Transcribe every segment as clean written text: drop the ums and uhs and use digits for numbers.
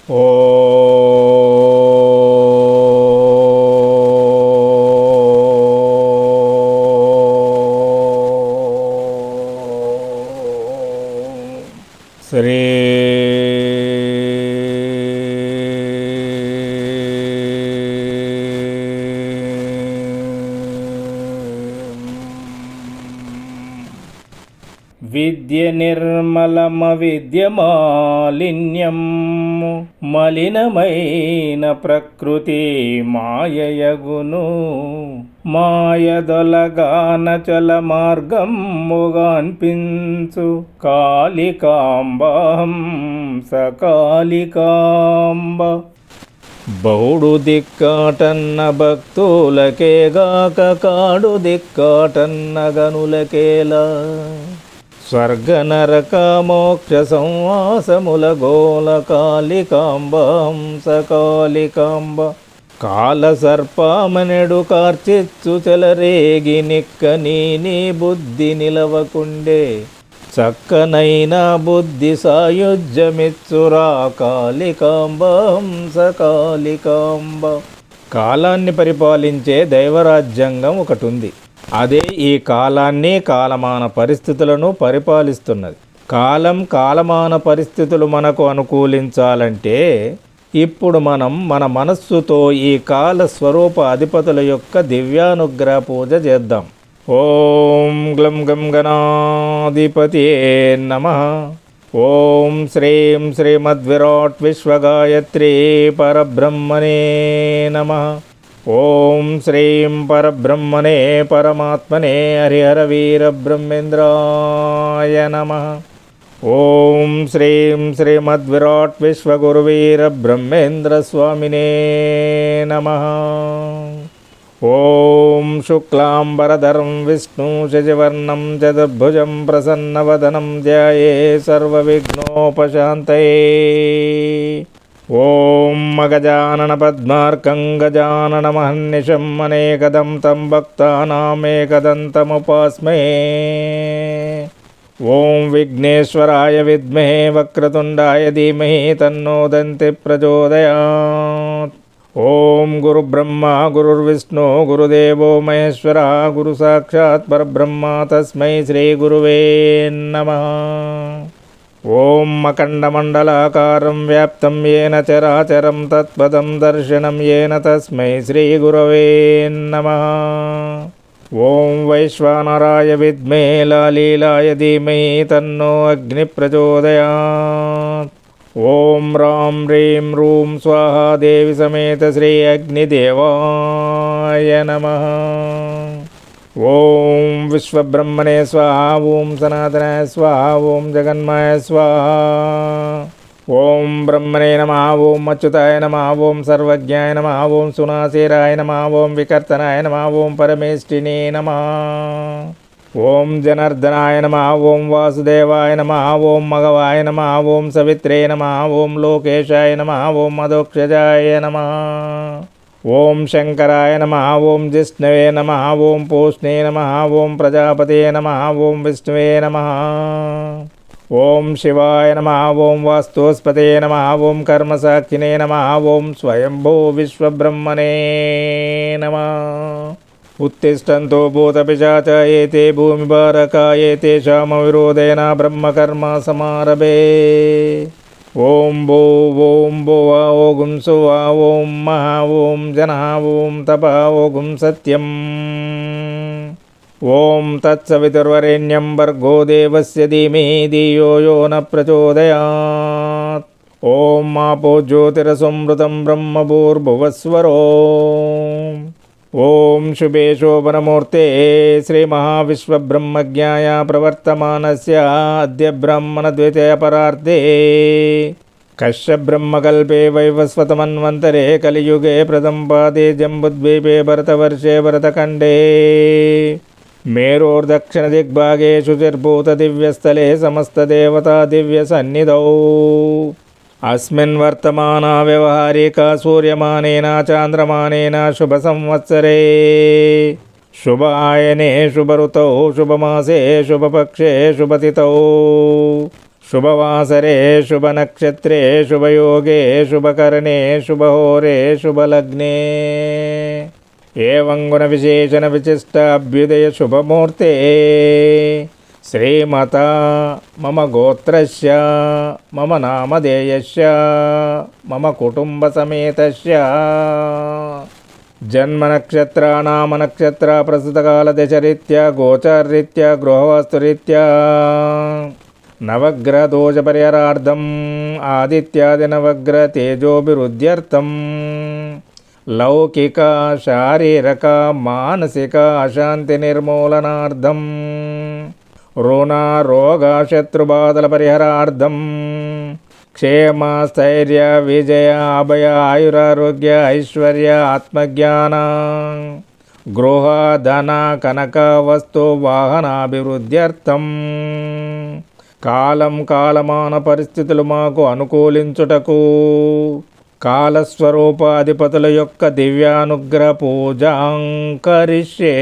ఓ శ్రీ విద్య నిర్మలమ విద్య మాలిన్యం మలినమైన ప్రకృతి మాయయగును మాయదొలగాన చల మార్గముగాన్పించు కాళికాంబహం సకాళికాంబ బౌడు దిక్కాటన్న భక్తులకేగాక కాడు దిక్కాటన్న గనులకేలా స్వర్గ నరక మోక్ష సంవాసముల గోల కాళికాంబ హంస కాళికాంబ కాల సర్పమనెడు కార్చిచ్చు చెలరేగి నిక్క నీ బుద్ధి నిలవకుండే చక్కనైన బుద్ధి సాయుజ్యమిచ్చురా కాళికాంబ హంస కాళికాంబ. కాలాన్ని పరిపాలించే దైవరాజ్యాంగం ఒకటి ఉంది. అదే ఈ కాలాన్ని కాలమాన పరిస్థితులను పరిపాలిస్తున్నది. కాలమాన పరిస్థితులు మనకు అనుకూలించాలంటే ఇప్పుడు మనం మన మనస్సుతో ఈ కాల స్వరూప అధిపతుల యొక్క దివ్యానుగ్రహ పూజ చేద్దాం. ఓం గ్లం గం గణాధిపతియే నమః. ఓం శ్రీం శ్రీమద్విరాట్ విశ్వగాయత్రీ పరబ్రహ్మణే నమః. ఓం శ్రీం పరబ్రహ్మణే పరమాత్మనే హరిహర వీర బ్రహ్మేంద్రాయ నమః. ఓం శ్రీం శ్రీమద్విరాట్ విశ్వగురువీర బ్రహ్మేంద్ర స్వామినే నమః. ఓం శుక్లాంబరధరం విష్ణు శశివర్ణం చతుర్భుజం ప్రసన్నవదనం ధ్యాయే సర్వవిఘ్నోపశాంతయే. ఓం మగజానన పద్మార్కం గజాననమహర్నిశం అనేకదం తం భక్తానామేకదంతముపాస్మహే. ఓం విఘ్నేశ్వరాయ విద్మహే వక్రతుండాయ ధీమహి తన్నో దంతి ప్రచోదయాత్. ఓం గురుబ్రహ్మ గురుర్విష్ణు గురుదేవో మహేశ్వర గురు సాక్షాత్ పరబ్రహ్మ తస్మై శ్రీ గురువే నమః. ఓం అఖండమండలాకారం వ్యాప్తం యేన చరాచరం తత్పదం దర్శనం యేన తస్మై శ్రీ గురవే నమః. ఓం వైశ్వానరాయ విద్మే లాలీలాయ ధీమహి తన్నో అగ్ని ప్రచోదయాత్. ఓం రాం హ్రీం రూం స్వాహా దేవి సమేత శ్రీ అగ్నిదేవాయ నమః. ఓం విశ్వబ్రహ్మణే స్వాహా. ఓం సనాతనాయ స్వాహా. ఓం జగన్మాయ స్వాహా. ఓం బ్రహ్మణే నమః. ఓం అచ్యుతాయ నమః. ఓం సర్వజ్ఞాయ నమః. ఓం సునాశీరాయ నమః. ఓం వికర్తనాయ నమః. ఓం పరమేష్ఠినే నమః. ఓం జనార్దనాయ నమః. ఓం వాసుదేవాయ నమః. ఓం మగవాయ నమః. ఓం సవిత్రే నమః. ఓం లోకేశాయ నమః. ఓం మధోక్షజాయ నమః. ఓం శంకరాయ నమః. ఓం జిష్ణవే నమః. ఓం పూష్ణే నమః. ఓం ప్రజాపతే నమః. ఓం విష్ణువే నమః. ఓం శివాయ నమః. ఓం వాస్తోస్పతే నమః. ఓం కర్మసాక్షినే నమః. ఓం స్వయంభూ విశ్వబ్రహ్మణే నమః. ఉత్తిష్టంతో భూతపిశాచ ఏతే భూమిభారకా ఏతేషామవిరోధేన బ్రహ్మకర్మ సమారభే. ఓం భూ ఓం భువ ఓం సువ ఓం మహా ఓం జనః ఓం తప ఓం సత్యం. ఓం తత్సవితుర్వరేణ్యం భర్గో దేవస్య ధీమహి ధియో యో న ప్రచోదయాత్. ఓం ఆపో జ్యోతిరసమృతం బ్రహ్మభూర్భువస్వరో. ఓం శుభే శోభనమూర్తే శ్రీ మహావిశ్వబ్రహ్మజ్ఞాయ ప్రవర్తమానస్య అద్య బ్రాహ్మణద్వితీయపరార్ధే కశ్యబ్రహ్మకల్పే వైవస్వతమన్వంతరే కలియుగే ప్రథమపాదే జంబుద్వీపే భరతవర్షే భరతఖండే మేరోర్దక్షిణదిగ్భాగే శుచిర్భూతదివ్యస్థలే సమస్తదేవతా దివ్యసన్నిధౌ. అస్మిన్ వర్తమానా వ్యవహారిక సూర్యమానేన చాంద్రమానేన శుభ సంవత్సరే శుభాయనే శుభ ఋతౌ శుభమాసే శుభపక్షే శుభతిథౌ శుభవాసరే శుభనక్షత్రే శుభయోగే శుభకరణే శుభహోరే శుభలగ్నే ఏవం గుణ విశేషణ విశిష్ట అభ్యుదయ శుభమూర్తే శ్రీమత మమ గోత్రస్య మమ నామధేయస్య మమ కుటుంబ సమేతస్య జన్మ నక్షత్ర నామ నక్షత్ర ప్రస్తుతకాల దశరీత్యా గోచారరీత్యా గృహవాస్తురీత్యా నవగ్రహ దోష పరిహారార్థం ఆదిత్యాది నవగ్రహ తేజోభివృద్ధ్యర్థం లౌకిక శారీరక మానసిక అశాంతి నిర్మూలనార్థం రుణ రోగ శత్రుబాధల పరిహారార్థం క్షేమ స్థైర్య విజయ అభయ ఆయురారోగ్య ఐశ్వర్య ఆత్మజ్ఞాన గృహ ధన కనక వస్తు వాహనాభివృద్ధ్యర్థం కాలం కాలమాన పరిస్థితులు మాకు అనుకూలించుటకు కాలస్వరూపాధిపతుల యొక్క దివ్యానుగ్రహ పూజాంకరిష్యే.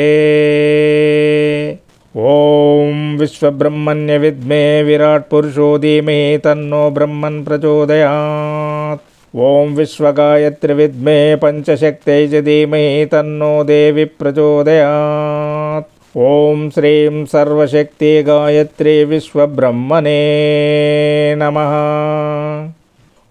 ఓం విశ్వబ్రహ్మణ్య విద్మే విరాట్ పురుషో ధీమహి తన్నో బ్రహ్మన్ ప్రచోదయాత్. ఓం విశ్వగాయత్రి విద్మే పంచశక్తై చ ధీమహి తన్నో దేవి ప్రచోదయాత్. ఓం శ్రీం సర్వశక్తి గాయత్రి విశ్వబ్రహ్మణే నమః.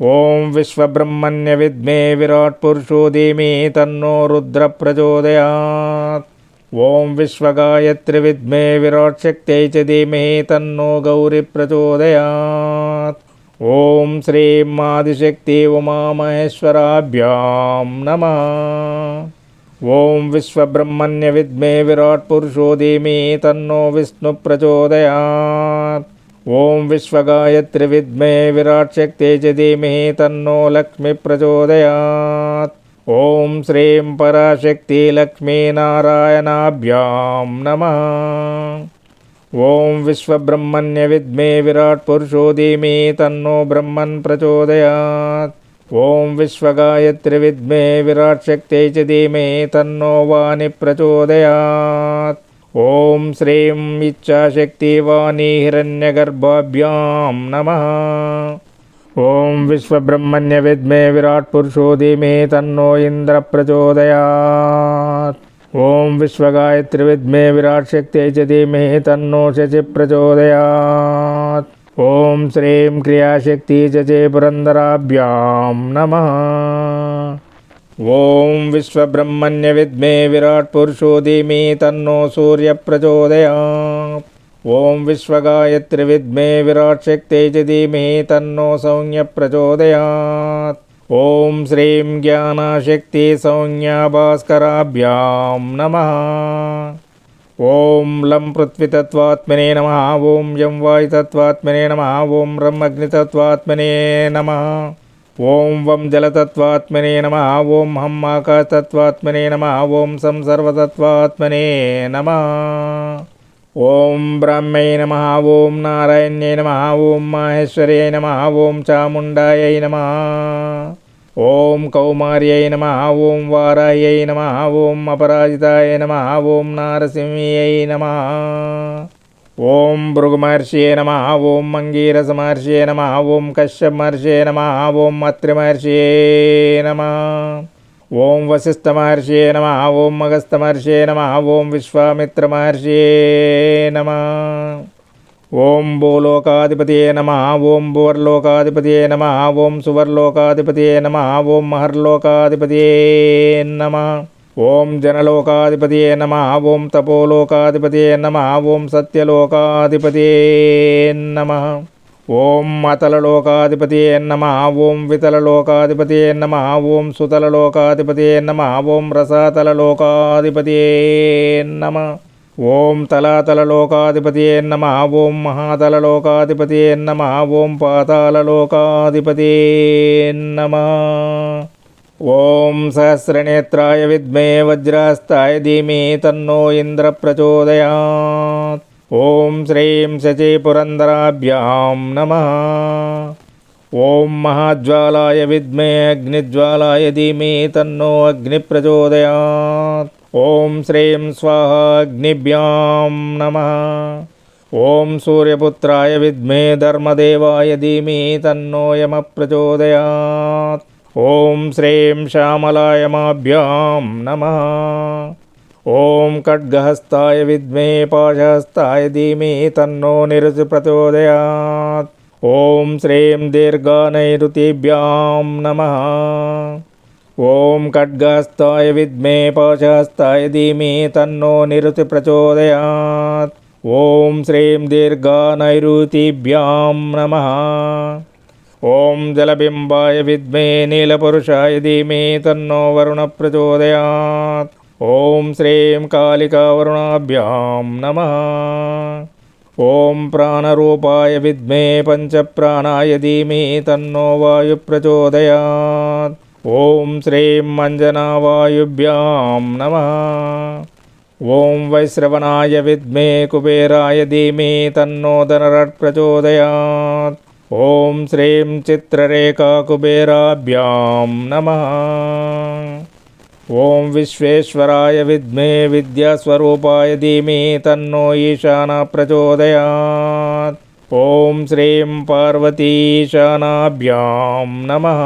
ఓం విశ్వబ్రహ్మణ్య విద్మే విరాట్ పురుషో ధీమహి తన్నో రుద్ర ప్రచోదయాత్. ఓం విశ్వగాయత్రి విద్మే విరాట్ శక్తై చ ధీమహి తన్నో గౌరీ ప్రచోదయాత్. ఓం శ్రీం ఆదిశక్తి ఉమామహేశ్వరాభ్యాం నమః. ఓం విశ్వబ్రహ్మణ్య విద్మే విరాట్ పురుషో ధీమహి తన్నో విష్ణు ప్రచోదయాత్. ఓం విశ్వగాయత్రి విద్మే విరాట్ శక్తై చ ధీమహి తన్నో లక్ష్మీ ప్రచోదయాత్. ఓం శ్రీం పరాశక్తి లక్ష్మీనారాయణాభ్యాం నమః. ఓం విశ్వబ్రహ్మణ్య విద్మే విరాట్ పురుషో ధీమహి తన్నో బ్రహ్మన్ ప్రచోదయాత్. ఓం విశ్వగాయత్రి విద్మే విరాట్ శక్తై చ ధీమహి తన్నో వాణి ప్రచోదయాత్. ఓం శ్రీం ఇచ్ఛాశక్తి వాణి హిరణ్యగర్భాభ్యాం నమః. ఓం విశ్వబ్రహ్మణ్య విద్మే విరాట్ పురుషో ధీమహి తన్నో ఇంద్ర ప్రచోదయాత్. ఓం విశ్వగాయత్రి విద్మే విరాట్ శక్తై చ ధీమహి తన్నో శచి ప్రచోదయాత్. ఓం శ్రీం క్రియాశక్తి చ పురందరాభ్యాం నమః. ఓం విశ్వబ్రహ్మణ్య విద్మే విరాట్ పురుషో ధీమహి తన్నో సూర్య ప్రచోదయాత్. ఓం విశ్వగాయత్రి విద్మే విరాట్ శక్తై చ ధీమహి తన్నో సౌమ్య ప్రచోదయాత్. ఓం శ్రీం జ్ఞానశక్తి సౌమ్య భాస్కరాభ్యాం నమః. ఓం లం పృథ్వీతత్వాత్మనే నమః. ఓం యం వాయుతత్వాత్మనే నమః. ఓం రం అగ్నితత్వాత్మనే నమః. ఓం వం జలతత్వాత్మనే నమః. ఓం హం ఆకాశతత్వాత్మనే నమః. ఓం సం సర్వతత్వాత్మనే నమః. ఓం బ్రహ్మై నమః. ఓం నారాయణ్యై నమః. ఓం మాహేశ్వర్యై నమః. ఓం చాముండాయై నమః. ఓం కౌమార్యై నమః. ఓం వారాహ్యై నమః. ఓం అపరాజితాయ నమః. ఓం నారసింహ్యై నమః. ఓం భృగు మహర్షియే నమః. ఓం అంగీరస మహర్షియే నమః. ఓం కశ్యప మహర్షియే నమః. ఓం అత్రి మహర్షియే నమః. ఓం వశిష్ఠ మహర్షియే నమః. ఓం అగస్త్య మహర్షియే నమః. ఓం విశ్వామిత్ర మహర్షియే నమః. ఓం భూలోకాధిపతియే నమః. ఓం భువర్లోకాధిపతియే నమః. ఓం సువర్లోకాధిపతియే నమః. ఓం మహర్లోకాధిపతియే నమః. ఓం జనలోకాధిపతియే నమః. ఓం తపోలోకాధిపతియే నమః. ఓం సత్యలోకాధిపతియే నమః. ఓం అతలలోకాధిపతియే నమః. ఓం వితలలోకాధిపతియే నమః. ఓం సుతలలోకాధిపతియే నమః. ఓం రసాతలలోకాధిపతియే నమః. ఓం తలాతలలోకాధిపతియే నమః. ఓం మహాతలలోకాధిపతియే నమః. ఓం పాతాళలోకాధిపతియే నమః. ఓం సహస్రనేత్రాయ విద్మే వజ్రాస్తాయ ధీమహి తన్నో ఇంద్ర ప్రచోదయాత్. ఓం శ్రీం శచీ పురందరాభ్యాం నమః. ఓం మహాజ్వాలాయ విద్మే అగ్నిజ్వాలాయ ధీమహి తన్నో అగ్ని ప్రచోదయాత్. ఓం శ్రీం స్వాహా అగ్నిభ్యాం నమః. ఓం సూర్యపుత్రాయ విద్మే ధర్మదేవాయ ధీమహి తన్నో యమః ప్రచోదయాత్. ఓం శ్రీం శ్యామలాయమాభ్యాం నమః. ఓం ఖడ్గహస్తాయ విద్మే పాశహస్తాయ ధీమహి తన్నో నిరుతి ప్రచోదయాత్. ఓం శ్రీం దీర్ఘానైరుతీభ్యాం నమః. ఓం ఖడ్గహస్తాయ విద్మే పాశహస్తాయ ధీమహి తన్నో నిరుతి ప్రచోదయాత్. ఓం శ్రీం దీర్ఘానైరుతీభ్యాం నమః. ఓం జలబింబాయ విద్మే నీలపురుషాయ ధీమహి తన్నో వరుణ ప్రచోదయాత్. ఓం శ్రీం కాళికావరుణాభ్యాం నమః. ఓం ప్రాణరూపాయ విద్మే పంచప్రాణాయ ధీమహి తన్నో వాయు ప్రచోదయాత్. ఓం శ్రీం అంజనావాయుభ్యాం నమః. ఓం వైశ్రవణాయ విద్మే కుబేరాయ ధీమహి తన్నో ధనరట్ ప్రచోదయాత్. ఓం శ్రీం చిత్రరేఖా కుబేరాభ్యాం నమః. ఓం విశ్వేశ్వరాయ విద్మే విద్యాస్వరూపాయ ధీమహి తన్నో ఈశాన ప్రచోదయాత్. ఓం శ్రీం పార్వతీశానాభ్యాం నమః.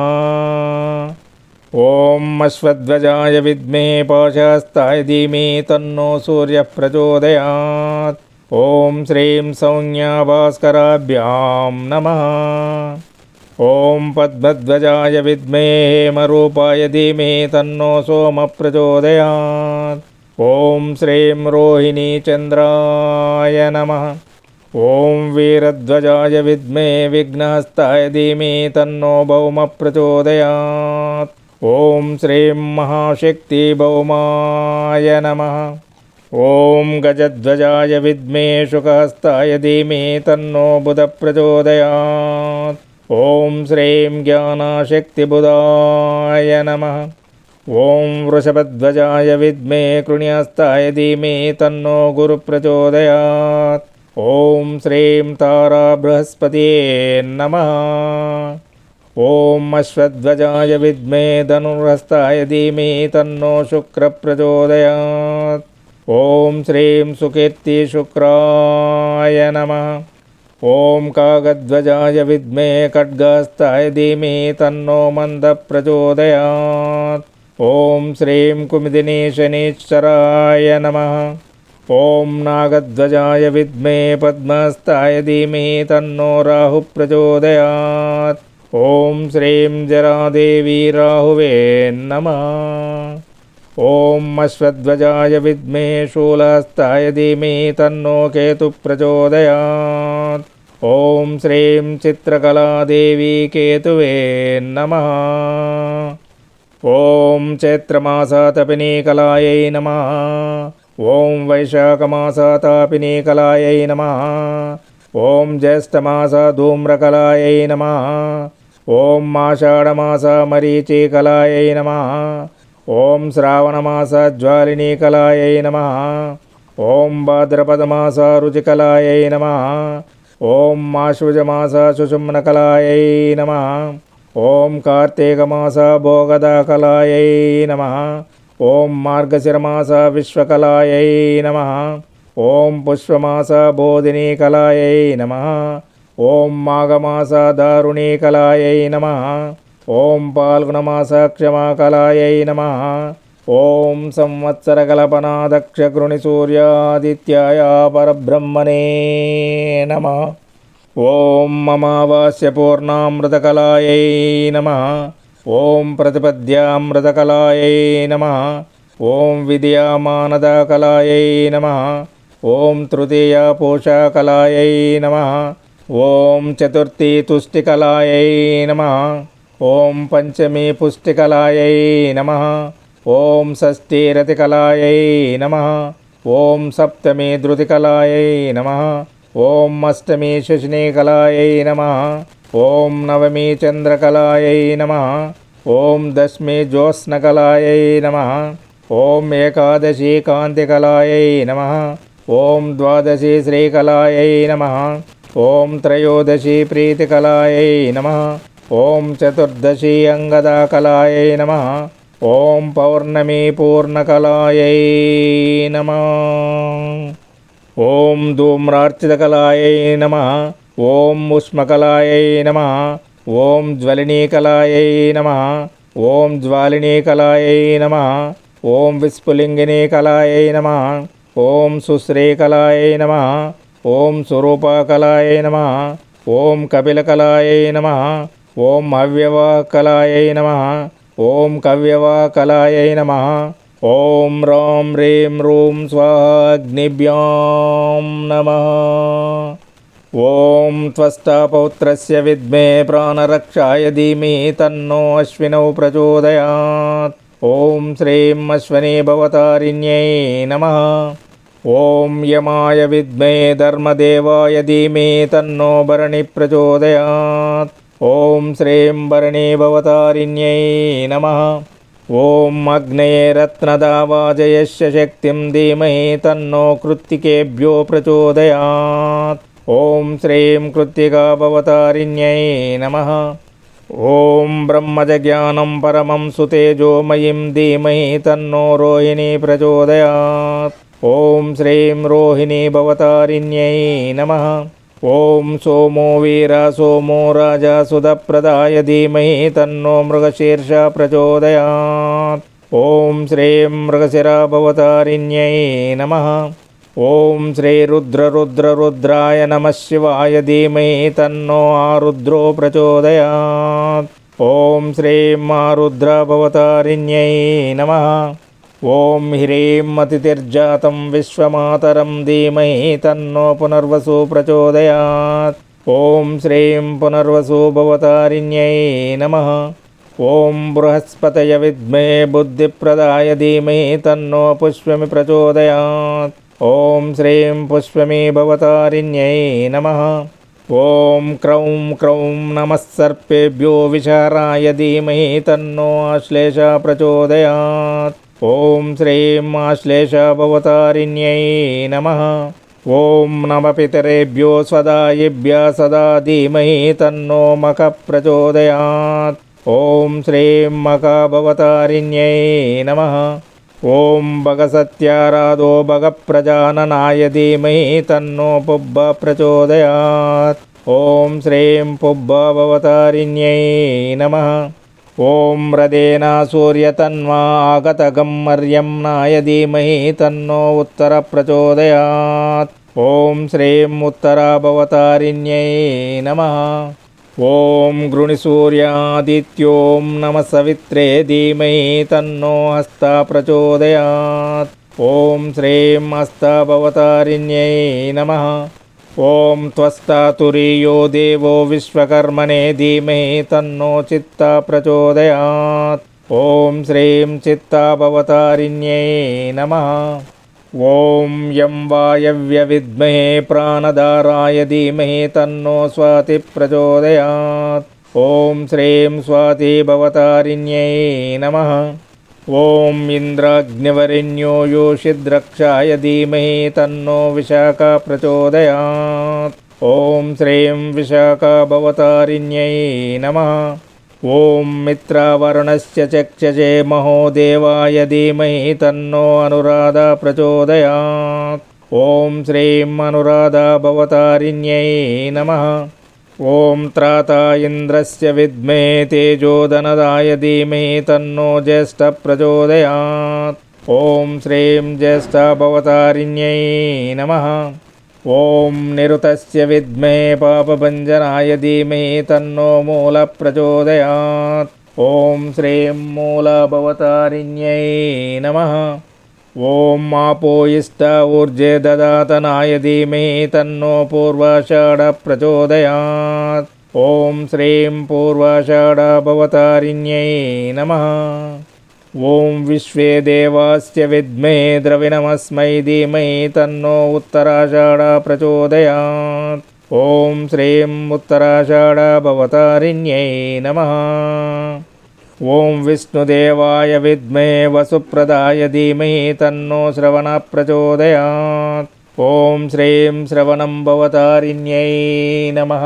ఓం అశ్వధ్వజాయ విద్మే పాశహస్తాయ ధీమహి తన్నో సూర్యః ప్రచోదయాత్. ఓం శ్రీం సౌమ్యాభాస్కరాభ్యాం నమః. ఓం పద్మధ్వజాయ విద్మే హేమరూపాయ ధీమహి తన్నో సోమః ప్రచోదయాత్. ఓం శ్రీం రోహిణీచంద్రాయ నమః. ఓం వీరధ్వజాయ విద్మే విఘ్నహస్తాయ ధీమహి తన్నో భౌమః ప్రచోదయాత్. ఓం శ్రీం మహాశక్తిభౌమాయ నమః. ఓం గజధ్వజాయ విద్మే శుకహస్తాయ ధీమహి తన్నో బుధః ప్రచోదయాత్. ఓం శ్రీం జ్ఞానశక్తిబుధాయ నమః. ఓం వృషభధ్వజాయ విద్మే కృణ్యహస్తాయ ధీమహి తన్నో గురుః ప్రచోదయాత్. ఓం శ్రీం తారా బృహస్పతయే నమః. ఓం అశ్వధ్వజాయ విద్మే ధనుర్హస్తాయ ధీమహి తన్నో శుక్రః ప్రచోదయాత్. ఓం శ్రీం సుకీర్తిశుక్రాయ నమః. ఓం కాగధ్వజాయ విద్మే ఖడ్గహస్తాయ ధీమహి తన్నో మందః ప్రచోదయాత్. ఓం శ్రీం కుముదినీశనీశ్వరాయ నమః. ఓం నాగధ్వజాయ విద్మే పద్మహస్తాయ ధీమహి తన్నో రాహుః ప్రచోదయాత్. ఓం శ్రీం జరాదేవీ రాహువే నమః. ఓం అశ్వధ్వజాయ విద్మే శూలహస్తాయ ధీమహి తన్నో కేతుః ప్రచోదయాత్. ఓం శ్రీం చిత్రకళాదేవీ కేతువే నమః. ఓం చైత్రమాసాతపినీకలాయై నమః. ఓం వైశాఖమాసాతాపినీకలాయై నమః. ఓం జ్యేష్ఠమాసధూమ్రకలాయై నమః. ఓం ఆషాఢమాసమరీచికలాయై నమః. ఓం శ్రావణమాసజ్వాలినీకలాయై నమః. ఓం భాద్రపదమాసరుచికలాయై నమః. ఓం ఆశ్వజమాససుషుమ్నకలాయై నమః. ఓం కార్తీకమాసభోగదాకలాయై నమః. ఓం మార్గశిరమాస విశ్వకలాయై నమః. ఓం పుష్పమాసబోధినీకలాయై నమః. ఓం మాఘమాసదారుణీకలాయై నమః. ఓం పాల్గుణమాసక్షమాకలాయై నమః. ఓం సంవత్సరకల్పనాదక్షగృణిసూర్యాదిత్యాయ పరబ్రహ్మణే నమః. ఓం అమావాస్యపూర్ణామృతకలాయై నమః. ఓం ప్రతిపద్యామృతకలాయై నమః. ఓం విద్యామానదకలాయై నమః. ఓం తృతీయపోషకలాయై నమః. ఓం చతుర్థీ తుష్టికలాయై నమః. ఓం పంచమీ పుష్టికలాయై నమః. ఓం షష్ఠీ రతికలాయై నమః. ఓం సప్తమీ ధృతికలాయై నమః. ఓం అష్టమీ శశినీకలాయై నమః. ఓం నవమీ చంద్రకలాయై నమః. ఓం దశమీ జ్యోత్స్నకలాయై నమః. ఓం ఏకాదశీ కాంతికలాయై నమః. ఓం ద్వాదశీ శ్రీకలాయై నమః. ఓం త్రయోదశీ ప్రీతికలాయై నమః. ఓం చతుర్దశీ అంగదాకలాయై నమః. ఓం పౌర్ణమీ పూర్ణకలాయై నమః. ఓం ధూమ్రార్చితకలాయై నమః. ఓం ఉష్మకలాయై నమః. ఓం జ్వలినీకలాయై నమః. ఓం జ్వాలినీకలాయై నమః. ఓం విస్ఫులింగినీకలాయై నమః. ఓం సుశ్రీకలాయై నమః. ఓం స్వరూపకలాయై నమః. ఓం కపిలకలాయై నమః. ఓం అవ్యవకలాయై నమః. ఓం కవ్యవకలాయై నమః. ఓం రాం హ్రీం రూం స్వాహాగ్నిభ్యాం నమః. ఓం త్వష్టాపౌత్రస్య విద్మే ప్రాణరక్షాయ ధీమహి తన్నో అశ్వినౌ ప్రచోదయాత్. ఓం శ్రీం అశ్వనీ భవతారిణ్యై నమః. ఓం యమాయ విద్మే ధర్మదేవాయ ధీమహి తన్నో భరణి ప్రచోదయాత్. ఓం శ్రీం భరణీ భవతారిణ్యై నమః. ఓం అగ్నయే రత్నదావాజయస్య శక్తిం ధీమహి తన్నో కృత్తికేభ్యో ప్రచోదయాత్. ఓం శ్రీం కృత్తికా భవతారిణ్యై నమః. ఓం బ్రహ్మజ్ఞానం పరమం సుతేజోమయీం ధీమహి తన్నో రోహిణీ ప్రచోదయాత్. ఓం శ్రీం రోహిణీ భవతారిణ్యై నమః. ఓం సోమో వీర సోమో రాజా సుధప్రదాయ ధీమహి తన్నో మృగశీర్ష ప్రచోదయాత్. ఓం శ్రీం మృగశిరా భవతారిణ్యై నమః. ఓం శ్రీ రుద్రాయ నమః శివాయ ధీమహి తన్నో ఆరుద్రో ప్రచోదయాత్. ఓం శ్రీం ఆరుద్ర భవతారిణ్యై నమః. ఓం హ్రీం అతిథిర్జాతం విశ్వమాతరం ధీమహి తన్నో పునర్వసు ప్రచోదయాత్. ఓం శ్రీం పునర్వసు భవతారిణ్యై నమః. ఓం బృహస్పతయ విద్మే బుద్ధిప్రదాయ ధీమహి తన్నో పుష్పమి ప్రచోదయాత్. ఓం శ్రీం పుష్పమి భవతారిణ్యై నమః. ఓం క్రౌం క్రౌం నమః సర్పేభ్యో విచారాయ ధీమహి తన్నో ఆశ్లేష ప్రచోదయాత్. ఓం శ్రీం ఆశ్లేష భవతారిణ్యై నమః. ఓం నమ పితరేభ్యో స్వదాయిభ్య సదా ధీమహి తన్నో మఖ ప్రచోదయాత్. ఓం శ్రీం మఖ భవతారిణ్యై నమః. ఓం భగసత్యారాధో భగప్రజాననాయ ధీమహి తన్నో పుబ్బ ప్రచోదయాత్. ఓం శ్రీం పుబ్బ భవతారిణ్యై నమః. ఓం హ్రదేనా సూర్యతన్వా ఆగతగం మర్యమ్నాయ ధీమహి తన్నో ఉత్తర ప్రచోదయాత్. ఓం శ్రీం ఉత్తరా భవతారిణ్యై నమః. ఓం గృణిసూర్యాదిత్యోం నమః సవిత్రే ధీమహి తన్నో హస్త ప్రచోదయాత్. ఓం శ్రీం హస్త భవతారిణ్యై నమః. ఓం త్వష్టాతురీయో దేవో విశ్వకర్మణే ధీమహి తన్నో చిత్త ప్రచోదయాత్. ఓం శ్రీం చిత్త భవతారిణ్యై నమః. ఓం యం వాయవ్య విద్మహే ప్రాణదారాయ ధీమహి తన్నో స్వాతి ప్రచోదయాత్. ఓం శ్రీం స్వాతి భవతారిణ్యై నమః. ఓం ఇంద్రాగ్నివరిణ్యో యోషిద్రక్షాయ ధీమహి తన్నో విశాఖ ప్రచోదయాత్. ఓం శ్రీం విశాఖ భవతారిణ్యై నమః. ఓం మిత్రావరుణస్య చక్షసే మహోదేవాయ ధీమహి తన్నో అనురాధ ప్రచోదయాత్. ఓం శ్రీం అనురాధ భవతారిణ్యై నమః. ఓం త్రాతా ఇంద్రస్య విద్మే తేజోధనదాయ ధీమహి తన్నో జ్యేష్ఠ ప్రచోదయాత్. ఓం శ్రీం జ్యేష్ఠ భవతారిణ్యై నమః. ఓం నిరుతస్య విద్మే పాపభంజనాయ ధీమహి తన్నో మూల ప్రచోదయాత్. ఓం శ్రీం మూల భవతారిణ్యై నమః. ఓం ఆపో ఇష్ట ఊర్జే దదాతనాయ ధీమహి తన్నో పూర్వాషాఢ ప్రచోదయాత్. ఓం శ్రీం పూర్వాషాఢ భవతారిణ్యై నమః. ఓం విశ్వే దేవాస్య విద్మే ద్రవిణమస్మై ధీమహి తన్నో ఉత్తరాషాఢ ప్రచోదయాత్. ఓం శ్రీం ఉత్తరాషాఢ భవతారిణ్యై నమః. ఓం విష్ణుదేవాయ విద్మే వసుప్రదాయ ధీమహి తన్నో శ్రవణ ప్రచోదయాత్. ఓం శ్రీం శ్రవణం భవతారిణ్యై నమః.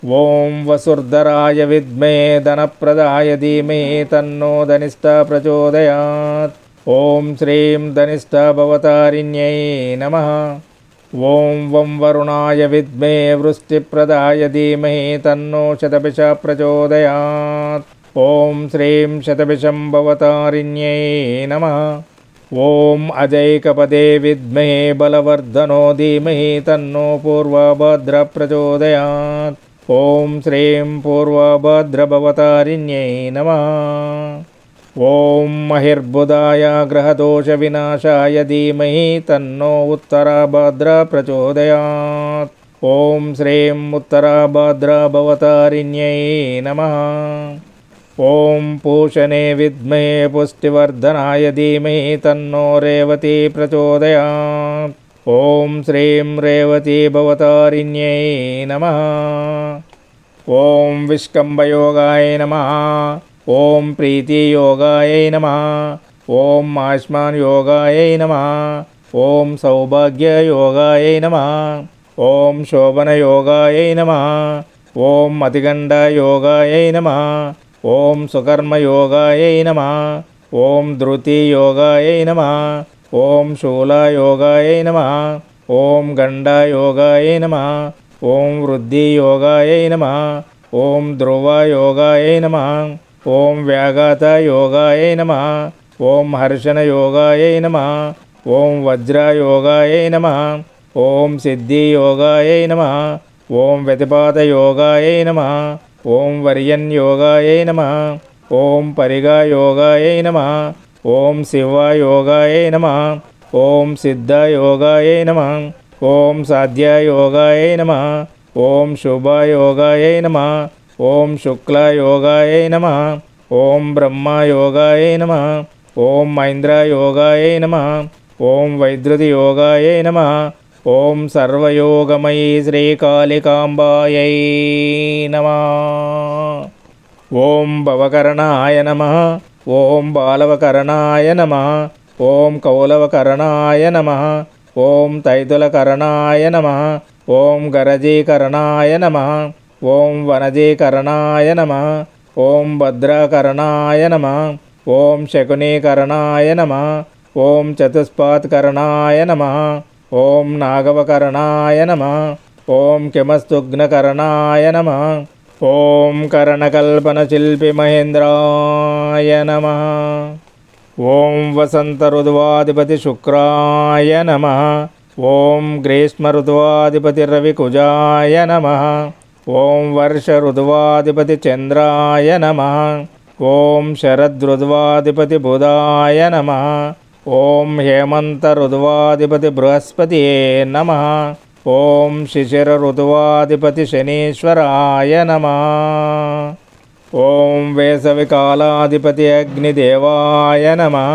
ఓం వసుర్ధరాయ విద్మే ధనప్రదాయ ధీమహి తన్నో ధనిష్ట ప్రచోదయాత్. ఓం శ్రీం ధనిష్ట భవతారిణ్యై నమః. ఓం వం వరుణాయ విద్మే వృష్టిప్రదాయ ధీమహి తన్నో శతభిష ప్రచోదయాత్. ఓం శ్రీం శతభిషం భవతారిణ్యై నమః. ఓం అజైకపదే విద్మహే బలవర్ధనో ధీమహి తన్నో పూర్వభద్ర ప్రచోదయాత్. ఓం శ్రీం పూర్వభద్రభవతారిణ్యై నమః. ఓం మహిర్బుధాయ గ్రహదోష వినాశాయ ధీమహి తన్నో ఉత్తరభద్ర ప్రచోదయాత్. ఓం శ్రీం ఉత్తరభద్రభవతారిణ్యై నమః. ఓం పూషణే విద్మహే పుష్టివర్ధనాయ ధీమహి తన్నో రేవతి ప్రచోదయాత్. ఓం శ్రీం రేవతి భవతారిణ్యై నమః. ఓం విష్కంభయోగాయ నమః. ఓం ప్రీతియోగాయ నమః. ఓం ఆయుష్మాన్ యోగాయ నమః. ఓం సౌభాగ్యయోగాయ నమః. ఓం శోభనయోగాయ నమః. ఓం అతిగండయోగాయ నమః. ఓం సుకర్మయోగాయ నమః. ఓం ధృతియోగాయ నమః. ఓం శూలయోగాయ నమః. ఓం గండయోగాయ నమః. ఓం వృద్ధియోగాయ నమః. ఓం ధ్రువయోగాయ నమః. ఓం వ్యాఘాతయోగాయ నమః. ఓం హర్షణయోగాయ నమః. ఓం వజ్రయోగాయ నమః. ఓం సిద్ధియోగాయ నమః. ఓం వ్యతిపాతయోగాయ నమః. ఓం వర్యన్యోగాయ నమః. ఓం పరిగాయోగాయ నమః. ఓం శివయోగాయ నమః. ఓం సిద్ధయోగాయ నమః. ఓం సాధ్యయోగాయ నమః. ఓం శుభయోగాయ నమః. ఓం శుక్లయోగాయ నమః. ఓం బ్రహ్మయోగాయ నమః. ఓం మైంద్రయోగాయ నమః. ఓం వైద్యుతియోగాయ నమః. ఓం సర్వయోగమయీ శ్రీకాళికాంబాయై నమః. ఓం భవకరణాయ నమః. ఓం బాలవకరణాయ నమః. ఓం కౌలవకరణాయ నమః. ఓం తైతులకరణాయ నమః. ఓం గరజీకరణాయ నమః. ఓం వనజీకరణాయ నమః. ఓం భద్రకరణాయ నమః. ఓం శకునీకరణాయ నమః. ఓం చతుష్పాత్కరణాయ నమః. ఓం నాగవకరణాయ నమః. ఓం కిమస్తుఘ్నకరణాయ నమః. ఓం కరణకల్పనశిల్పి మహేంద్రాయ నమః. ఓం వసంతఋతువాధిపతి శుక్రాయ నమః. ఓం గ్రీష్మఋతువాధిపతి రవికుజాయ నమః. ఓం వర్షఋతువాధిపతి చంద్రాయ నమః. ఓం శరదృతువాధిపతి బుధాయ నమః. ఓం హేమంతఋతువాధిపతి బృహస్పతియే నమః. ఓం శిశిరఋతువాధిపతి శనీశ్వరాయ నమః. ఓం వేసవికాలాధిపతి అగ్నిదేవాయ నమః.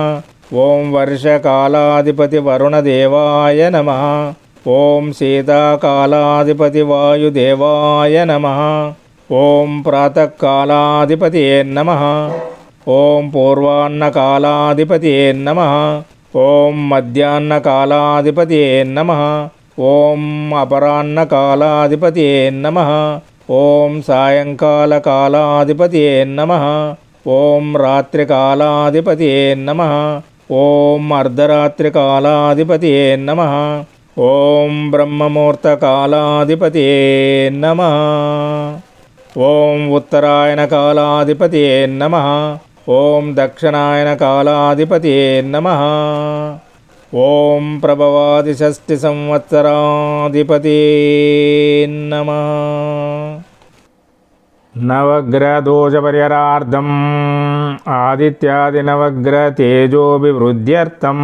ఓం వర్షకాలాధిపతి వరుణదేవాయ నమః. ఓం శీతాకాలాధిపతి వాయుదేవాయ నమః. ఓం ప్రాతకాలాధిపతియే నమః. ఓం పూర్వాహ్నకాలాధిపతియే నమః. ఓం మధ్యాహ్నకాలాధిపతియే నమః. ఓం అపరాహ్నకాలాధిపతియే నమః. ఓం సాయంకాలకాలాధిపతియే నమః. ఓం రాత్రికాలాధిపతియే నమః. ఓం అర్ధరాత్రికాలాధిపతియే నమః. ఓం బ్రహ్మముహూర్తకాలాధిపతియే నమః. ఓం ఉత్తరాయణకాలాధిపతియే నమః. ఓం దక్షిణాయనకాలాధిపతియే నమః. ఓం ప్రభవాది షష్ఠి సంవత్సరాధిపతియే నమః. నవగ్రహదోషపరిహారార్థం ఆదిత్యాది నవగ్రహ తేజోభివృద్ధ్యర్థం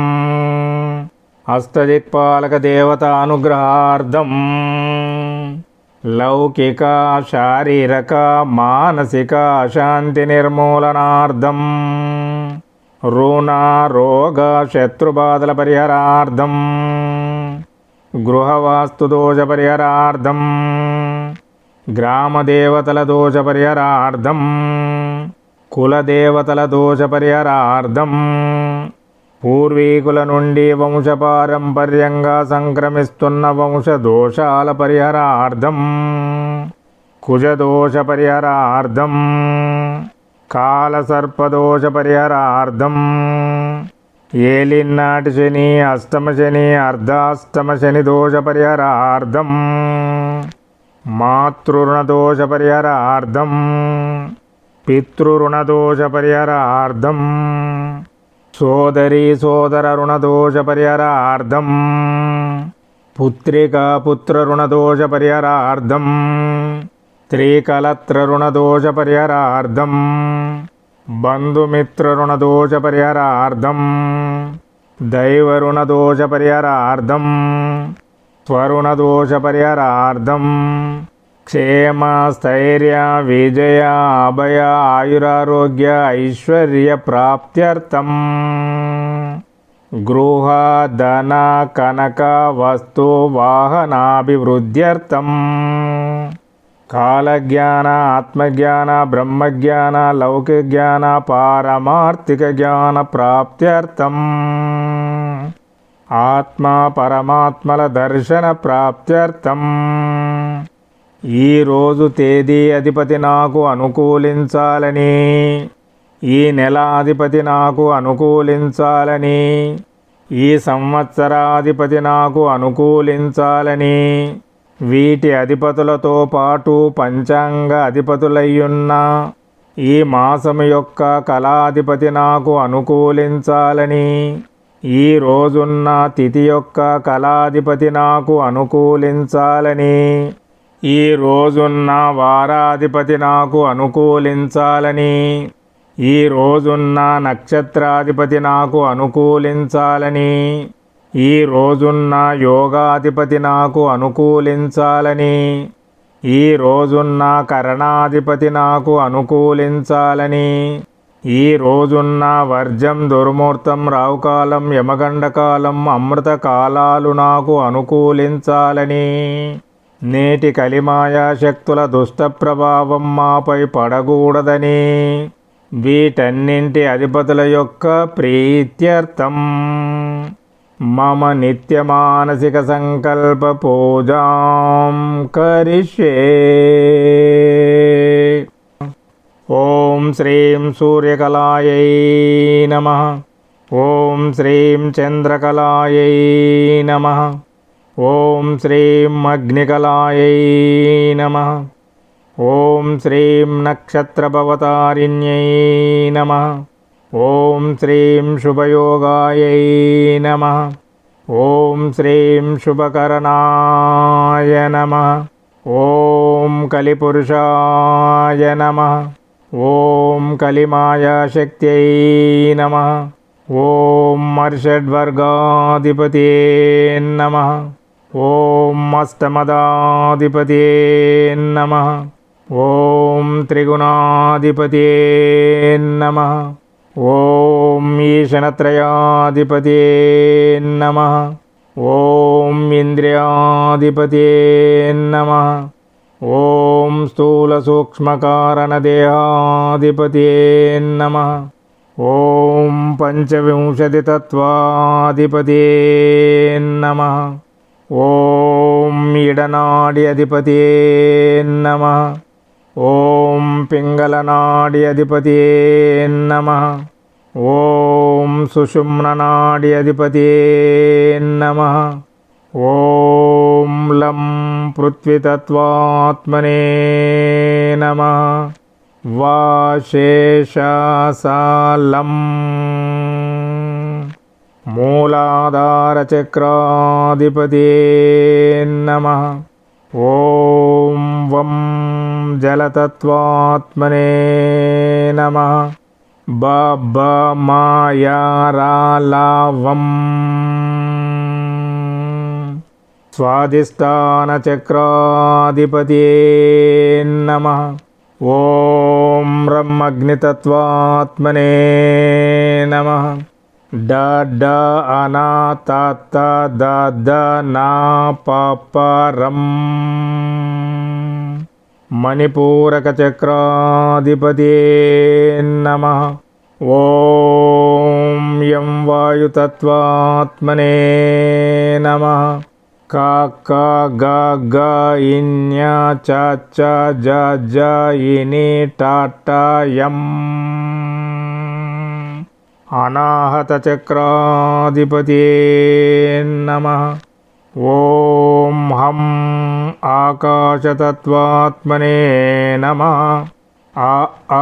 అష్టదిక్పాలక దేవతానుగ్రహార్థం లౌకిక శారీరక మానసిక శాంతి నిర్మూలనార్థం రుణ రోగ శత్రుబాధల పరిహారార్థం గృహవాస్తు దోష పరిహారార్థం గ్రామదేవతల దోష పరిహారార్థం కులదేవతల దోష పరిహారార్థం పూర్వీకుల నుండి వంశపారంపర్యంగా సంక్రమిస్తున్న వంశ దోషాల పరిహారార్థం కుజదోష పరిహారార్థం కాలసర్పదోష పరిహారార్థం ఏలినాటి శని, అష్టమ శని, అర్ధాష్టమ శని దోష పరిహారార్థం, మాతృరుణదోష పరిహారార్థం, పితృరుణదోష పరిహారార్థం, సోదరీ సోదర రుణదోష పరిహారార్థం, పుత్రికా పుత్ర రుణదోష పరిహారార్థం, స్త్రీకలత్ర రుణదోష పరిహారార్థం, బంధుమిత్ర రుణదోష పరిహారార్థం, దైవ రుణదోష పరిహారార్థం, స్వరుణదోష పరిహారార్థం, క్షేమ స్థైర్య విజయ అభయ ఆయురారోగ్య ఐశ్వర్య ప్రాప్త్యర్థం, గృహ ధన కనక వస్తు వాహనాభివృద్ధ్యర్థం, కాలజ్ఞాన ఆత్మజ్ఞాన బ్రహ్మజ్ఞాన లౌకిక జ్ఞాన పారమార్థిక జ్ఞాన ప్రాప్త్యర్థం, ఆత్మ పరమాత్మల దర్శన ప్రాప్త్యర్థం, ఈరోజు తేదీ అధిపతి నాకు అనుకూలించాలని, ఈ నెల అధిపతి నాకు అనుకూలించాలని, ఈ సంవత్సరాధిపతి నాకు అనుకూలించాలని, వీటి అధిపతులతో పాటు పంచాంగ అధిపతులయ్యున్న ఈ మాసము యొక్క కళాధిపతి నాకు అనుకూలించాలని, ఈ రోజున్న తిథి యొక్క కళాధిపతి నాకు అనుకూలించాలని, ఈ రోజున్న వారాధిపతి నాకు అనుకూలించాలని, ఈ రోజున్న నక్షత్రాధిపతి నాకు అనుకూలించాలని, ఈ రోజున్న యోగాధిపతి నాకు అనుకూలించాలని, ఈ రోజున్న కరణాధిపతి నాకు అనుకూలించాలని, ఈ రోజున్న వర్జం దుర్ముహూర్తం రావుకాలం యమగండకాలం అమృత కాలాలు నాకు అనుకూలించాలని, నేటి కలిమాయా శక్తుల దుష్ట ప్రభావం మాపై పడకూడదని, వీటన్నింటి అధిపతుల యొక్క ప్రీత్యర్థం మమ నిత్య మానసిక సంకల్ప పూజాం కరిష్యే. ఓం శ్రీం సూర్యకళాయై నమః. ఓం శ్రీం చంద్రకళాయై నమః. ఓం శ్రీం అగ్నికళాయై నమః. ఓం శ్రీం నక్షత్రభవతారిణ్యై నమః. ఓం శ్రీం శుభయోగాయై నమః. ఓం శ్రీం శుభకరణాయ నమః. ఓం కలిపురుషాయ నమః. ఓం కలిమాయాశక్త్యై నమః. ఓం మర్షడ్వర్గాధిపతే నమః. ఓం అష్టమదాధిపతే నమః. ఓం త్రిగుణాధిపతే నమః. ఓం ఈశనత్రయాధిపతే నమః. ఓం ఇంద్రియాధిపతే నమః. ఓం స్థూల సూక్ష్మకారణదేహాధిపతే నమః. ఓం పంచవింశతితత్వాధిపతే నమః. ఓం ఇడనాడి అధిపతే నమః. ఓం పింగళనాడి అధిపతే నమః. ఓం సుషుమ్ననాడి అధిపతే నమః. ఓం లం పృథ్వీతత్వాత్మనే నమః. వాశేషాసాలం మూలాధారచక్రాధిపతే నమః. ఓం వం జలతత్వాత్మనే నమః. మాయారాలావం స్వాధిష్టానచక్రాధిపతే నమః. ఓం రం అగ్నితత్వాత్మనే నమః. డ డ అనా త ద ద నా ప ప రం మణిపూరక చక్రాధిపతే నమః. ఓం యం వాయుతత్వాత్మనే నమః. క క గ గ ఇన్య చ చ జ జ ఇని ట ట యం అనాహతచక్రాధిపతే నమః. ఓం హం ఆకాశతత్వాత్మనే నమః. ఆ ఆ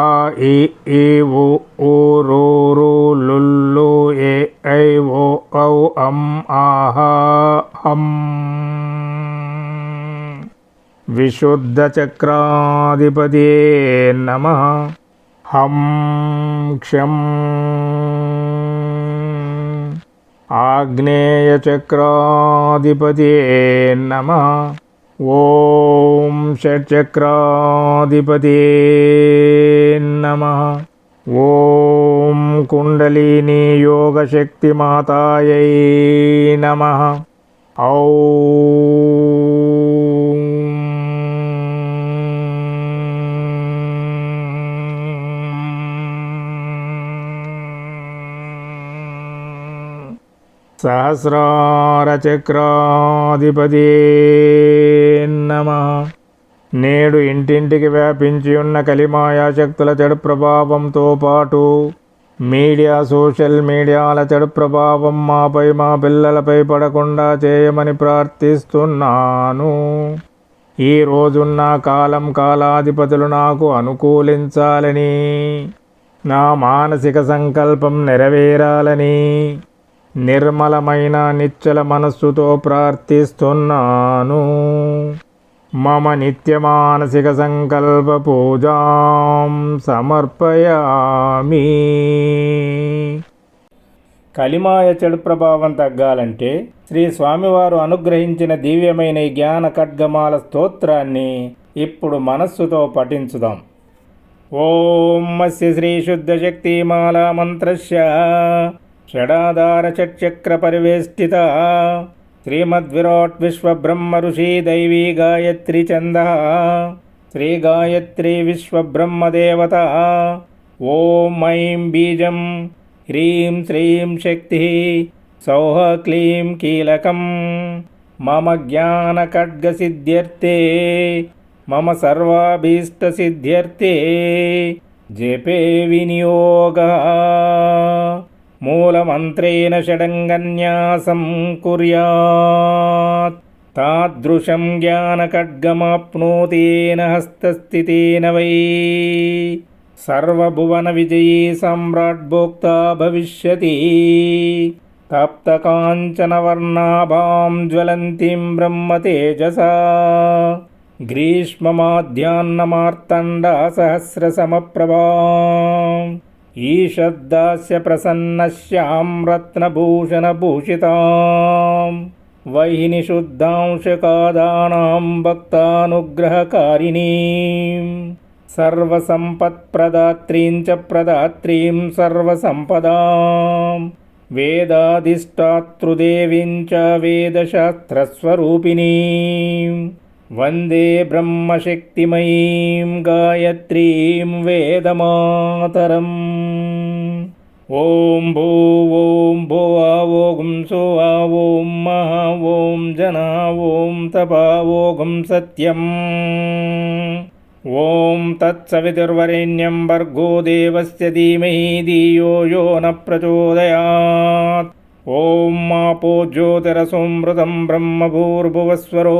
ఇ ఈ ఉ ఊ రు రు లుల్లు ఏ ఐ ఓ ఔ అం ఆహ హం. విశుద్ధచక్రాధిపతే నమః. హం క్షం ఆగ్నేయచక్రాధిపతే నమః. ఓం షట్చక్రాధిపతే నమః. ఓం కుండలినీ యోగశక్తిమాతాయై నమః. ఔం సహస్రారచక్రాధిపతే నమః. నేడు ఇంటింటికి వ్యాపించి ఉన్న కలిమాయా శక్తుల చెడు ప్రభావంతో పాటు మీడియా సోషల్ మీడియాల చెడు ప్రభావం మాపై మా పిల్లలపై పడకుండా చేయమని ప్రార్థిస్తున్నాను. ఈ రోజున్న కాలం కాలాధిపతులు నాకు అనుకూలించాలని, నా మానసిక సంకల్పం నెరవేరాలని నిర్మలమైన నిశ్చల మనస్సుతో ప్రార్థిస్తున్నాను. మమ నిత్య మానసిక సంకల్ప పూజాం సమర్పయామి. కలిమాయ చెడు ప్రభావం తగ్గాలంటే శ్రీ స్వామివారు అనుగ్రహించిన దివ్యమైన ఈ జ్ఞాన ఖడ్గమాల స్తోత్రాన్ని ఇప్పుడు మనస్సుతో పఠించుదాం. ఓం అస్య శ్రీ శుద్ధ శక్తిమాలా మంత్రస్య షడాధార షట్చక్ర పరివేష్టిత శ్రీమద్విరాట్ విశ్వబ్రహ్మ ఋషి దైవీ గాయత్రి ఛంద శ్రీ గాయత్రి విశ్వబ్రహ్మదేవత. ఓం ఐం బీజం హ్రీం శ్రీం శక్తి సౌః క్లీం కీలకం మమ జ్ఞాన ఖడ్గ సిద్ధ్యర్థే మమ సర్వాభీష్ట సిద్ధ్యర్థే జపే వినియోగః. మూలమంత్రేణ షడంగన్యాసం కుర్యాత్ తాదృశం జ్ఞానఖడ్గమాప్నోతేన హస్తస్థితేన వై సర్వభువన విజయీ సమ్రాట్ భోక్తా భవిష్యతి. తప్తకాంచనవర్ణాభాం జ్వలంతిం బ్రహ్మతేజసా గ్రీష్మమాధ్యాన్నమార్తండా సహస్రసమప్రభాం ఈషద్దాస్య ప్రసన్నశ్యాం రత్నభూషణభూషితాం వైహిని శుద్ధాంశకాదానాం భక్తానుగ్రహకారిణీం సర్వసంపత్ప్రదాత్రీం చ ప్రదాత్రీం సర్వసంపదాం వేదాధిష్టాతృదేవీం చ వేదశాస్త్రస్వరూపిణీం వందే బ్రహ్మశక్తిమయీం గాయత్రీం వేదమాతరం. ఓం భూ ఓం భువా ఓం సువా ఓం మహా ఓం జనా ఓం తపా ఓం సత్యం. ఓం తత్సవితుర్వరేణ్యం భర్గో దేవస్య ధీమహి ధియో యో న ప్రచోదయాత్. ఓం మాపో జ్యోతిరసోమృతం బ్రహ్మభూర్భువస్వరో.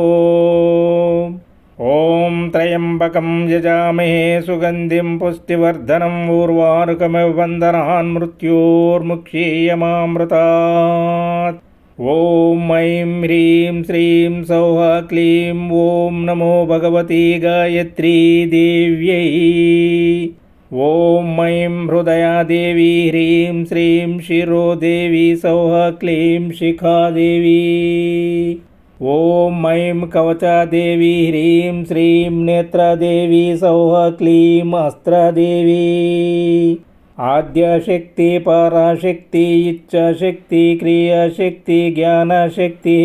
ఓం త్రయంబకం యజామహే సుగంధిం పుష్టివర్ధనం ఊర్వారుకమివ బంధనాన్ మృత్యోర్ముక్షీయమామృతాత్. ఓం ఐం హ్రీం శ్రీం సౌః క్లీం ఓం నమో భగవతి గాయత్రీ దేవ్యై. ఓం ఐం హృదయాదేవి హ్రీం శ్రీం శిరోదేవి సౌః క్లీం శిఖాదేవి. ఓం ఐం కవచాదేవి హ్రీం శ్రీం నేత్రదేవి సౌః క్లీం అస్త్రదేవి. ఆద్యశక్తి పరాశక్తి ఇచ్ఛాశక్తి క్రియాశక్తి జ్ఞానశక్తి.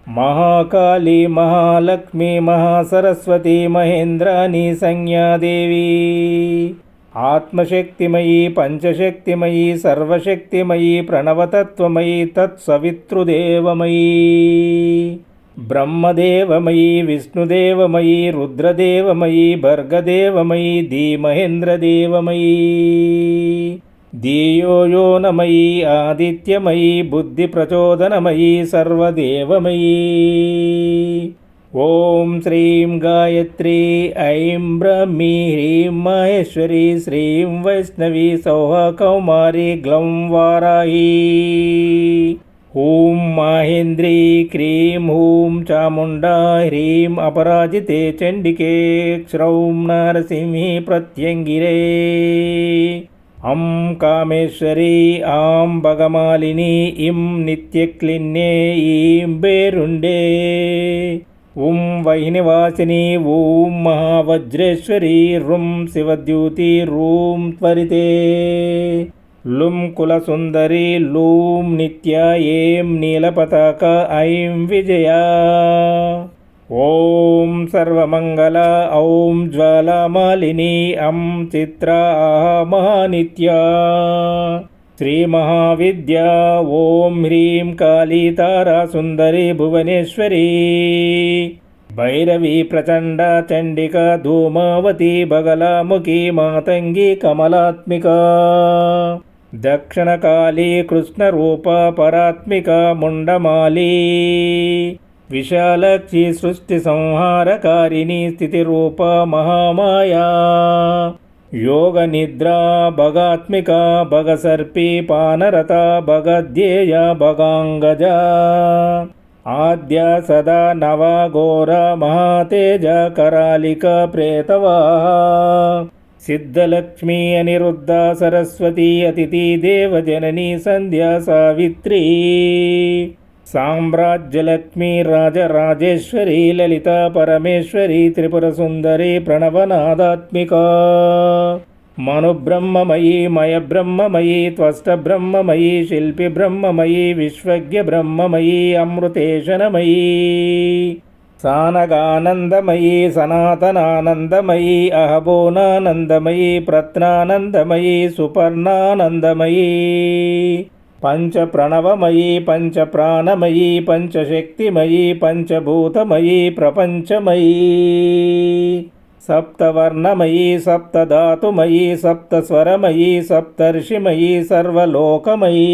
మహాకాళీ మహాలక్ష్మి మహాసరస్వతి మహేంద్రాణి సంజ్ఞాదేవి. ఆత్మశక్తిమయీ పంచశక్తిమయీ సర్వశక్తిమయీ ప్రణవతత్వమయీ తత్సవితృదేవమయీ. బ్రహ్మదేవమయీ విష్ణుదేవమయీ రుద్రదేవమయీ భర్గదేవమయీ ధీమహేంద్రదేవమయీ. ధియో యో నమయీ ఆదిత్యమయీ బుద్ధిప్రచోదనమయీ సర్వదేవమయీ. ఓం శ్రీం గాయత్రీ ఐం బ్రహ్మీ హ్రీం మహేశ్వరీ శ్రీం వైష్ణవీ సౌః కౌమారీ గ్లౌం వారాహీ. ఓం మాహేంద్రీ క్రీం హూం చాముండా హ్రీం అపరాజితే చండికే క్షౌం నరసింహీ ప్రత్యంగిరే. అం కామేశ్వరీ ఆం భగమాలిని ఇం నిత్యక్లిన్నే ఈం బేరుండే. ఓం వైనివాసిని ఓం మహావజ్రేశ్వరీ రుం శివద్యూతి రూం త్వరితే. లుం కులసుందరి లూం నిత్య ఏం నీలపతాక ఐం విజయా. ఓం సర్వమంగళ ఔం జ్వాలామాలిని అం చిత్రా మహానిత్యా. శ్రీ మహావిద్యా ఓం హ్రీం కాళీ తారా సుందరి భువనేశ్వరీ. భైరవీ ప్రచండ చండిక ధూమావతి బగలాముఖి మాతంగి కమలాత్మిక. దక్షిణకాళీ కృష్ణరూప పరాత్మిక ముండమాలీ. విశాలక్షి సృష్టి సంహారకారిణి స్థితిరూప మహామాయా. యోగ నిద్రా భగాత్మిక భగసర్పి పానరత భగధ్యేయ భగాంగజ. ఆద్య సదా నవఘోర మహాతేజ కరాలిక ప్రేతవా. సిద్ధలక్ష్మీ అనిరుద్ధ సరస్వతీ అతిథి దేవజననీ సంధ్యా సావిత్రీ. సామ్రాజ్యలక్ష్మీ రాజరాజేశ్వరీ లలిత పరమేశ్వరీ త్రిపుర సుందరీ ప్రణవనాదాత్మిక. మనుబ్రహ్మమయీ మయబ్రహ్మమయీ త్వష్టబ్రహ్మమయీ శిల్పి బ్రహ్మమయీ విశ్వజ్ఞ బ్రహ్మమయీ అమృతేశనమయీ. సానగానందమయీ సనాతనానందమయీ అహబోనానందమయీ ప్రత్నానందమయీ సుపర్ణానందమయీ. పంచప్రణవమయీ పంచప్రాణమయీ పంచశక్తిమయీ పంచభూతమయీ ప్రపంచమయీ. సప్తవర్ణమయీ సప్తధాతుమయీ సప్తస్వరమయీ సప్తర్షిమయీ సర్వలోకమయీ.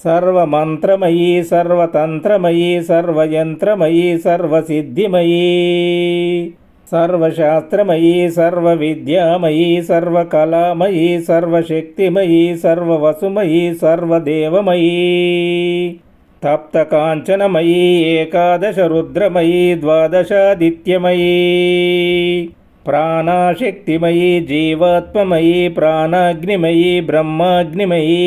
సర్వమంత్రమయీ సర్వతంత్రమయీ సర్వయంత్రమయీ సర్వసిద్ధిమయీ. సర్వశాస్త్రమయీ సర్వవిద్యామయీ సర్వకళామయీ సర్వశక్తిమయీ సర్వవసుమయీ సర్వదేవమయీ. తప్తకాంచనమయీ ఏకాదశ రుద్రమయీ ద్వాదశాదిత్యమయీ. ప్రాణశక్తిమయీ జీవాత్మమయీ ప్రాణాగ్నిమయీ బ్రహ్మాగ్నిమయీ.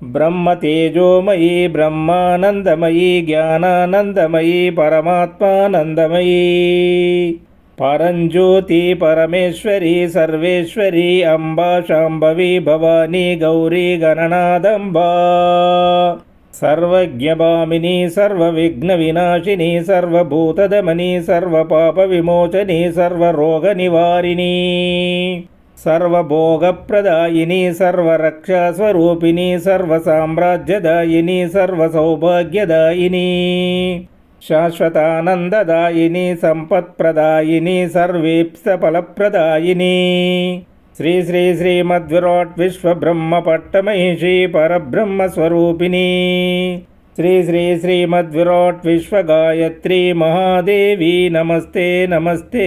బ్రహ్మతేజోమయీ బ్రహ్మానందమయీ జ్ఞానానందమయీ పరమాత్మానందమయీ. పరంజ్యోతి పరమేశ్వరీ సర్వేశ్వరీ అంబా శాంభవి భవానీ గౌరీ గణనాదంబా. సర్వజ్ఞభామిని సర్వవిఘ్న వినాశిని సర్వభూతదమని సర్వపాప విమోచని సర్వరోగ నివారిణి. సర్వభోగప్రదాయిని సర్వరక్షాస్వరూపిణి సర్వసామ్రాజ్యదాయిని సర్వసౌభాగ్యదాయిని. శాశ్వతానందదాయిని సంపత్ప్రదాయిని సర్వేప్సఫలప్రదాయిని. శ్రీ శ్రీ శ్రీమద్విరాట్ విశ్వబ్రహ్మపట్టమహిషి పరబ్రహ్మస్వరూపిణి. శ్రీ శ్రీ శ్రీమద్విరాట్ విశ్వగాయత్రి మహాదేవి నమస్తే నమస్తే.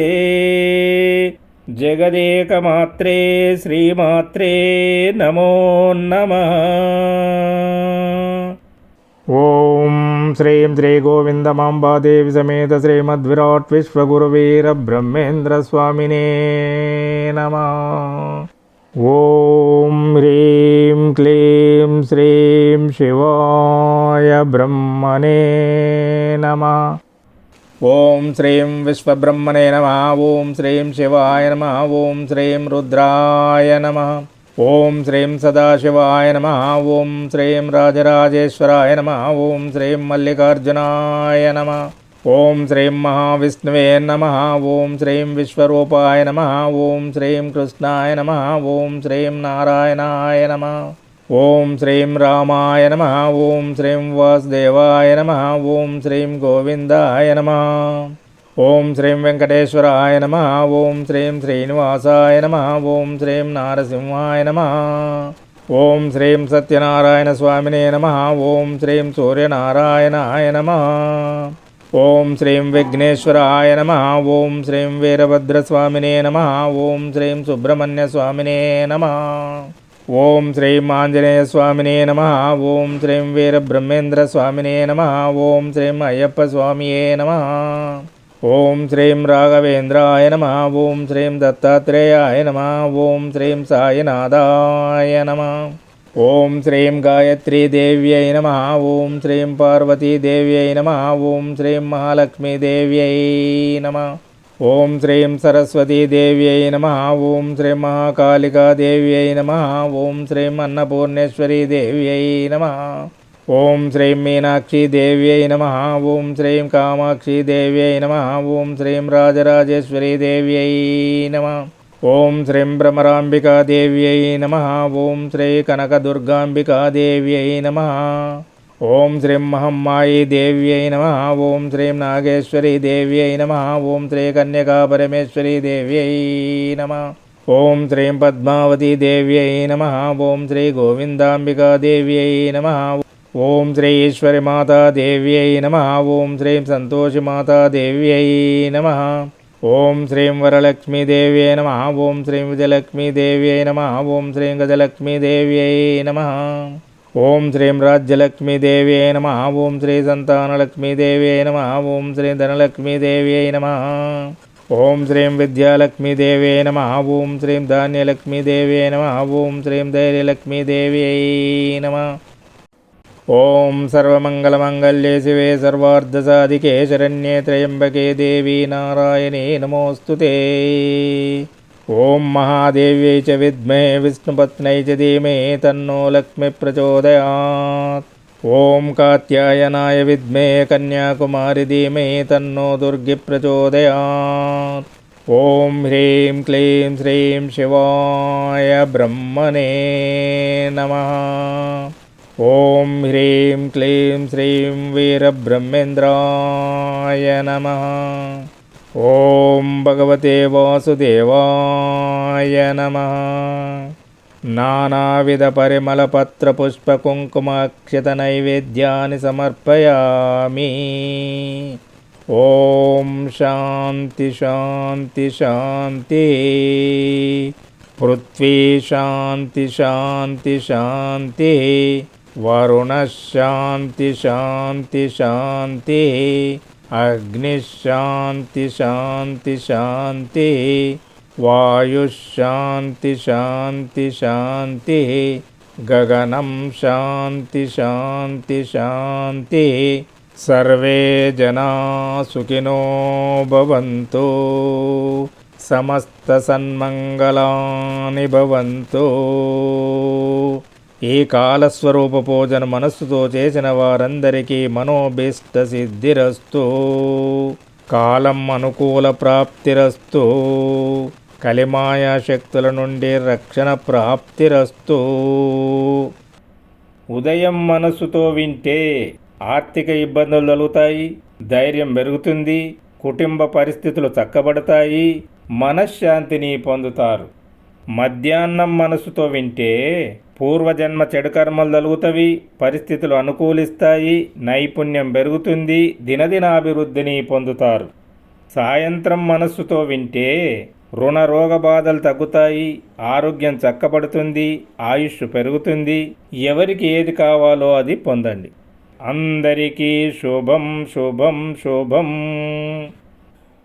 జగదేకమాత్రే శ్రీమాత్రే నమో నమః. ఓం శ్రీం శ్రీ గోవిందమాంబాదేవి సమేత శ్రీమద్విరాట్ విశ్వగురువీర బ్రహ్మేంద్ర స్వామినే నమః. ఓం హ్రీం క్లీం శ్రీం శివాయ బ్రహ్మణే నమః. ఓం శ్రీం విశ్వబ్రహ్మణే నమః. ఓం శ్రీం శివాయ నమః. ఓం శ్రీం రుద్రాయ నమః. ఓం శ్రీం సదాశివాయ నమః. ఓం శ్రీం రాజరాజేశ్వరాయ నమః. ఓం శ్రీం మల్లికార్జునాయ నమః. ఓం శ్రీం మహావిష్ణువే నమః. ఓం శ్రీం విశ్వరూపాయ నమః. ఓం శ్రీం కృష్ణాయ నమః. ఓం శ్రీం నారాయణాయ నమః. ఓం శ్రీం రామాయ నమః. ఓం శ్రీం వాసుదేవాయ నమః. ఓం శ్రీం గోవిందాయ నమః. ఓం శ్రీం వెంకటేశ్వరాయ నమః. ఓం శ్రీం శ్రీనివాసాయ నమః. ఓం శ్రీం నారసింహాయ నమః. ఓం శ్రీం సత్యనారాయణ స్వామినే నమః. ఓం శ్రీం సూర్యనారాయణాయ నమః. ఓం శ్రీం విఘ్నేశ్వరాయ నమః. ఓం శ్రీం వీరభద్రస్వామినే నమః. ఓం శ్రీం సుబ్రహ్మణ్య స్వామినే నమః. ఓం శ్రీం ఆంజనేయ స్వామినే నమః. ఓం శ్రీం వీరబ్రహ్మేంద్ర స్వామినే నమః. ఓం శ్రీం అయ్యప్ప స్వామియే నమః. ఓం శ్రీం రాఘవేంద్రాయ నమః. ఓం శ్రీం దత్తాత్రేయాయ నమః. ఓం శ్రీం సాయినాథాయ నమః. ఓం శ్రీం గాయత్రీదేవ్యై నమః. ఓం శ్రీం పార్వతీదేవ్యై నమః. ఓం శ్రీం మహాలక్ష్మీదేవ్యై నమః. ఓం శ్రీం సరస్వతీదేవ్యై నమః. ఓం శ్రీం మహాకాళికాదేవ్యై నమః. ఓం శ్రీం అన్నపూర్ణేశ్వరీదేవ్యై నమః. ఓం శ్రీం మీనాక్షీదేవ్యై నమః. ఓం శ్రీం కామాక్షీదేవ్యై నమః. ఓం శ్రీం రాజరాజేశ్వరీదేవ్యై నమః. ఓం శ్రీం భ్రమరాంబికాదేవ్యై నమః. ఓం శ్రీ కనకదుర్గాంబికాదేవ్యై నమః. ఓం శ్రీం మహమ్మాయీదేవ్యై నమః. ఓం శ్రీం నాగేశ్వరీదేవ్యై నమః. ఓం శ్రీ కన్యకాపరమేశ్వరీదేవ్యై నమః. ఓం శ్రీం పద్మావతీదేవ్యై నమః. ఓం శ్రీ గోవిందాంబికాదేవ్యై నమః. ఓం శ్రీ ఈశ్వరి మాతాదేవ్యై నమః. ఓం శ్రీం సంతోషి మాతాదేవ్యై నమః. ఓం శ్రీం వరలక్ష్మీదేవ్యై నమః. ఓం శ్రీం విజయలక్ష్మీదేవ్యై నమః. ఓం శ్రీం గజలక్ష్మీదేవ్యై నమః. ఓం శ్రీం రాజ్యలక్ష్మీదేవ్యై నమః. ఓం శ్రీ సంతానలక్ష్మీదేవ్యై నమః. ఓం శ్రీ ధనలక్ష్మీదేవ్యై నమః. ఓం శ్రీం విద్యాలక్ష్మీదేవ్యై నమః. ఓం శ్రీం ధాన్యలక్ష్మీదేవ్యై నమః. ఓం శ్రీం ధైర్యలక్ష్మీదేవ్యై నమః. ఓం సర్వమంగళమంగళ్యే శివే సర్వార్ధసాధికే శరణ్యే త్రయంబకే దేవీ నారాయణీ నమోస్తుతే. ఓం మహాదేవ్యై చ విద్మహే విష్ణుపత్న్యై చ ధీమహి తన్నో లక్ష్మీ ప్రచోదయాత్. ఓం కాత్యాయనాయ విద్మహే కన్యాకుమారి ధీమహి తన్నో దుర్గి ప్రచోదయాత్. ఓం హ్రీం క్లీం శ్రీం శివాయ బ్రహ్మణే నమః. ఓం హ్రీం క్లీం శ్రీం వీరబ్రహ్మేంద్రాయ నమః. ఓం భగవతే వాసుదేవాయ నమః. నానావిధ పరిమళపత్ర పుష్పకుంకుమాక్షత నైవేద్యాన్ని సమర్పయామి. ఓం శాంతి శాంతి శాంతి. పృథ్వీ శాంతి శాంతి శాంతి. వరుణ శాంతి శాంతి శాంతి. అగ్నిశాంతి శాంతి శాంతి. వాయుశాంతి శాంతి శాంతి. గగనం శాంతి శాంతి శాంతి. సర్వే జనా సుఖినో భవంతు. సమస్త సన్మంగళాని భవంతు. ఈ కాలస్వరూప పూజను మనస్సుతో చేసిన వారందరికీ మనోభీష్ట సిద్ధిరస్తు. కాలం అనుకూల ప్రాప్తిరస్తు. కలిమాయా శక్తుల నుండి రక్షణ ప్రాప్తిరస్తు. ఉదయం మనస్సుతో వింటే ఆర్థిక ఇబ్బందులు తొలగుతాయి, ధైర్యం పెరుగుతుంది, కుటుంబ పరిస్థితులు చక్కబడతాయి, మనశ్శాంతిని పొందుతారు. మధ్యాహ్నం మనసుతో వింటే పూర్వజన్మ చెడు కర్మలు తొలగుతవి, పరిస్థితులు అనుకూలిస్తాయి, నైపుణ్యం పెరుగుతుంది, దినదినాభివృద్ధిని పొందుతారు. సాయంత్రం మనస్సుతో వింటే రుణ రోగ బాధలు తగ్గుతాయి, ఆరోగ్యం చక్కబడుతుంది, ఆయుష్ పెరుగుతుంది. ఎవరికి ఏది కావాలో అది పొందండి. అందరికీ శుభం శుభం శుభం.